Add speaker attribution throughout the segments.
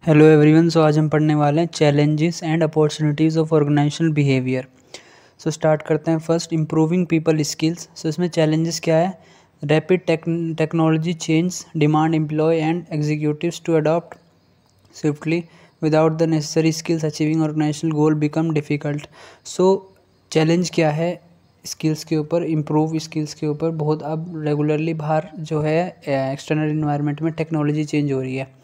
Speaker 1: Hello everyone. सो आज हम पढ़ने वाले हैं challenges and opportunities of organisational behaviour. So start करते हैं। First, improving people skills. So इसमें चैलेंजेस क्या है? Rapid technology change demand employ and executives to adopt swiftly without the necessary skills achieving organisational goal become difficult. So challenge क्या है skills के ऊपर? Improve skills के ऊपर। बहुत अब रेगुलरली बाहर जो है एक्सटर्नल इन्वायरमेंट में टेक्नोलॉजी चेंज हो रही है,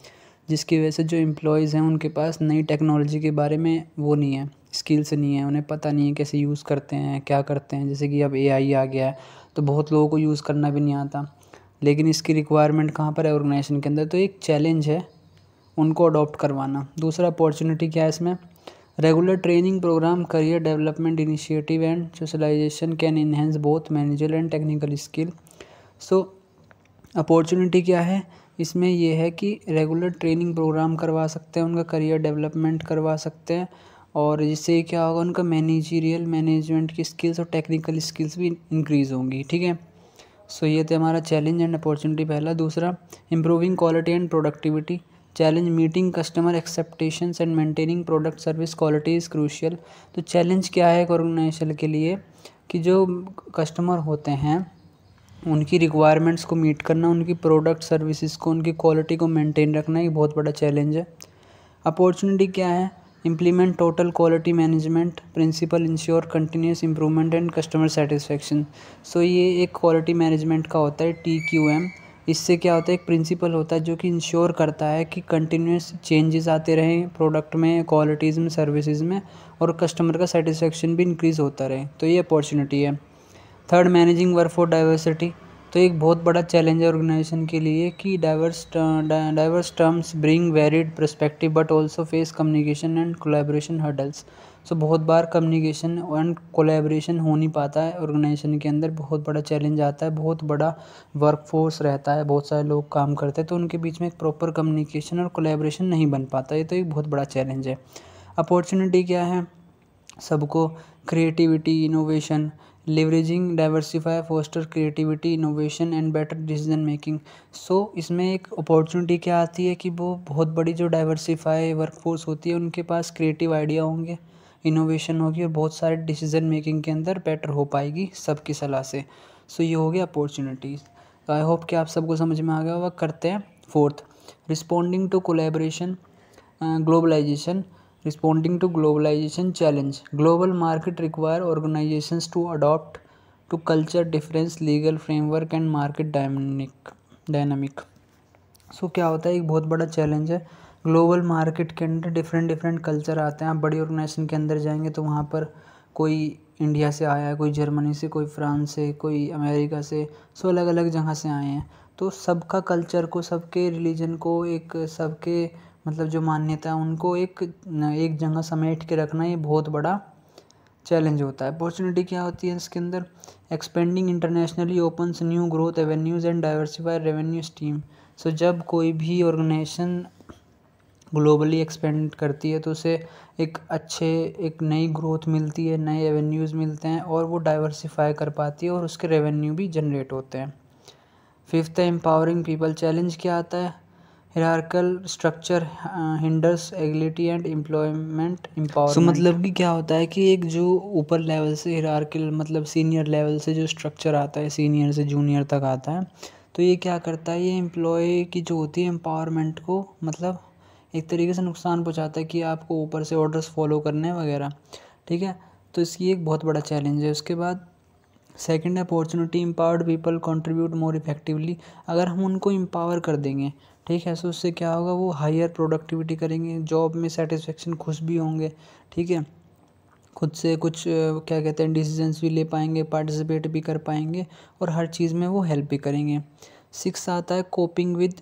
Speaker 1: जिसकी वजह से जो एम्प्लॉयज़ हैं उनके पास नई टेक्नोलॉजी के बारे में वो नहीं है, स्किल्स नहीं है, उन्हें पता नहीं है कैसे यूज़ करते हैं, क्या करते हैं। जैसे कि अब एआई आ गया है तो बहुत लोगों को यूज़ करना भी नहीं आता, लेकिन इसकी रिक्वायरमेंट कहाँ पर है? ऑर्गेनाइजेशन के अंदर। तो एक चैलेंज है उनको अडॉप्ट करवाना। दूसरा, अपॉर्चुनिटी क्या है इसमें? Regular training programme, career development initiative and socialisation can enhance both manager and technical skill. So opportunity क्या है इसमें? ये है कि रेगुलर ट्रेनिंग प्रोग्राम करवा सकते हैं, उनका करियर डेवलपमेंट करवा सकते हैं, और जिससे क्या होगा, उनका मैनेजरियल मैनेजमेंट की स्किल्स और टेक्निकल स्किल्स भी इंक्रीज़ होंगी। ठीक है। सो ये थे हमारा चैलेंज एंड अपॉर्चुनिटी पहला। दूसरा, improving quality and productivity. Challenge, meeting customer expectations and maintaining product service quality is crucial. तो चैलेंज क्या है एक ऑर्गेनाइजेशन के लिए कि जो कस्टमर होते हैं उनकी रिक्वायरमेंट्स को मीट करना, उनकी प्रोडक्ट सर्विसेज को, उनकी क्वालिटी को मेंटेन रखना, ये बहुत बड़ा चैलेंज है। अपॉर्चुनिटी क्या है? Implement total quality management principle, ensure continuous improvement and customer satisfaction. So ये एक क्वालिटी मैनेजमेंट का होता है, TQM। इससे क्या होता है? एक प्रिंसिपल होता है जो कि इंश्योर करता है कि कंटिन्यूस चेंजेस आते रहें प्रोडक्ट में, क्वालिटीज़ में, सर्विसेज में, और कस्टमर का सेटिस्फेक्शन भी इंक्रीज़ होता रहे। तो ये अपॉर्चुनिटी है। Third, managing workforce diversity. तो एक बहुत बड़ा चैलेंज है ऑर्गेनाइजेशन के लिए कि diverse terms bring varied perspective but also face communication and collaboration hurdles. So बहुत बार कम्युनिकेशन एंड कोलैबोरेशन हो नहीं पाता है ऑर्गेनाइजेशन के अंदर, बहुत बड़ा चैलेंज आता है। बहुत बड़ा वर्कफोर्स रहता है, बहुत सारे लोग काम करते हैं, तो उनके बीच में एक प्रॉपर कम्युनिकेशन और कोलैबोरेशन नहीं बन पाता। ये तो एक बहुत बड़ा चैलेंज है। अपॉर्चुनिटी क्या है सबको? Creativity, innovation, leveraging diversify foster creativity, innovation and better decision making. So इसमें एक अपॉर्चुनिटी क्या आती है कि वो बहुत बड़ी जो डाइवर्सिफाई वर्कफोर्स होती है उनके पास क्रिएटिव आइडिया होंगे, इनोवेशन होगी, और बहुत सारे डिसीजन मेकिंग के अंदर बेटर हो पाएगी सबकी सलाह से। सो ये हो गया अपॉर्चुनिटीज़। तो आई होप कि आप सबको समझ में आ गया होगा। करते हैं fourth, responding to collaboration globalisation. Responding to globalization challenge, global market require organizations to adopt to culture difference, legal framework and market dynamic। सो क्या होता है? एक बहुत बड़ा चैलेंज है। ग्लोबल मार्केट के अंदर डिफरेंट डिफरेंट कल्चर आते हैं। आप बड़ी ऑर्गेनाइजेशन के अंदर जाएंगे तो वहाँ पर कोई इंडिया से आया है, कोई जर्मनी से, कोई फ्रांस से, कोई अमेरिका से, सो अलग अलग जगह से आए हैं। तो सबका कल्चर को, सबके रिलीजन को, एक सबके मतलब जो मान्यता है उनको एक जगह समेट के रखना, ये बहुत बड़ा चैलेंज होता है। अपॉर्चुनिटी क्या होती है इसके अंदर? Expanding internationally opens new growth avenues and diversify revenue stream. So जब कोई भी ऑर्गेनाइजेशन ग्लोबली एक्सपेंड करती है तो उसे एक नई ग्रोथ मिलती है, नए एवेन्यूज़ मिलते हैं, और वो डाइवर्सिफाई कर पाती है और उसके रेवेन्यू भी जनरेट होते हैं। फिफ्थ है एम्पावरिंग पीपल। चैलेंज क्या आता है? Hierarchical structure hinders agility and employment empowerment. So मतलब कि क्या होता है कि एक जो ऊपर लेवल से हिरार्कल मतलब सीनियर लेवल से जो स्ट्रक्चर आता है, सीनियर से जूनियर तक आता है, तो ये क्या करता है? ये एम्प्लॉय की जो होती है एम्पावरमेंट को मतलब एक तरीके से नुकसान पहुंचाता है कि आपको ऊपर से ऑर्डर्स फॉलो करने वगैरह। ठीक है। तो इसकी एक बहुत बड़ा चैलेंज है। उसके बाद सेकंड है opportunity, empowered people contribute more effectively. अगर हम उनको एम्पावर कर देंगे, ठीक है, तो उससे क्या होगा? वो हायर प्रोडक्टिविटी करेंगे, जॉब में सेटिस्फेक्शन, खुश भी होंगे। ठीक है। खुद से कुछ क्या कहते हैं डिसीजंस भी ले पाएंगे, पार्टिसिपेट भी कर पाएंगे, और हर चीज़ में वो हेल्प भी करेंगे। सिक्स आता है coping with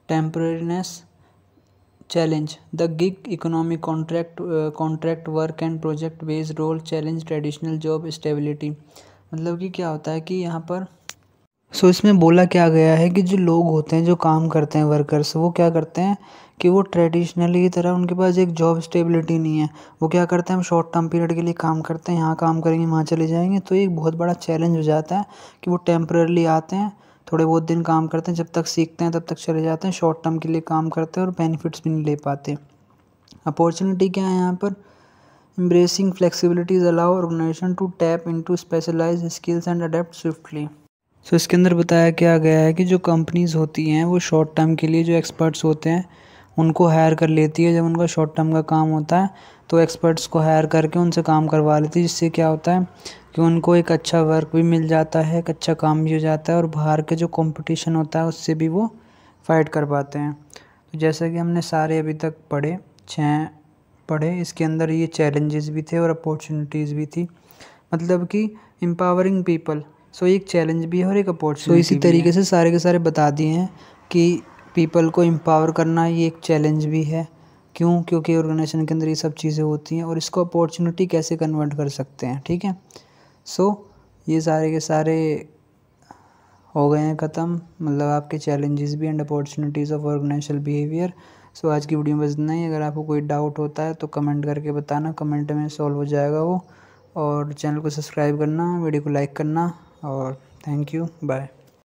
Speaker 1: temporariness challenge, the gig economic contract work and project based role challenge traditional job stability. मतलब कि क्या होता है कि यहाँ पर इसमें बोला क्या गया है कि जो लोग होते हैं, जो काम करते हैं, वर्कर्स, वो क्या करते हैं कि वो ट्रेडिशनली की तरह उनके पास एक जॉब स्टेबिलिटी नहीं है। वो क्या करते हैं? हम शॉर्ट टर्म पीरियड के लिए काम करते हैं, यहाँ काम करेंगे, वहाँ चले जाएंगे। तो एक बहुत बड़ा चैलेंज हो जाता है कि वो टेम्पररी आते हैं, थोड़े बहुत दिन काम करते हैं, जब तक सीखते हैं तब तक चले जाते हैं, शॉर्ट टर्म के लिए काम करते हैं और बेनिफिट्स भी नहीं ले पाते। अपॉर्चुनिटी क्या है यहाँ पर, embracing flexibilities allow organization to tap into specialized skills and adapt swiftly। सो इसके अंदर बताया क्या गया है कि जो कंपनीज होती हैं वो शॉर्ट टर्म के लिए जो एक्सपर्ट्स होते हैं उनको हायर कर लेती है। जब उनका शॉर्ट टर्म का काम होता है तो एक्सपर्ट्स को हायर करके उनसे काम करवा लेती है, जिससे क्या होता है कि उनको एक अच्छा वर्क भी मिल जाता है, एक अच्छा काम भी हो जाता है और बाहर के जो कंपटीशन होता है उससे भी वो फाइट कर पाते हैं। तो जैसा कि हमने सारे अभी तक पढ़े, इसके अंदर ये चैलेंजेस भी थे और अपॉर्चुनिटीज़ भी थी, मतलब कि एम्पावरिंग पीपल। सो एक चैलेंज भी है और एक अपॉर्चुनिटी। सो इसी तरीके से सारे के सारे बता दिए हैं कि पीपल को एम्पावर करना ये एक चैलेंज भी है। क्यों? क्योंकि ऑर्गेनाइजेशन के अंदर ये सब चीज़ें होती हैं और इसको अपॉर्चुनिटी कैसे कन्वर्ट कर सकते हैं। ठीक है, सो ये सारे के सारे हो गए हैं ख़त्म, मतलब आपके चैलेंजेस भी and opportunities of organisational behaviour. So आज की वीडियो में बस इतना ही। अगर आपको कोई डाउट होता है तो कमेंट करके बताना, कमेंट में सॉल्व हो जाएगा वो। और चैनल को सब्सक्राइब करना, वीडियो को लाइक करना, और थैंक यू, बाय।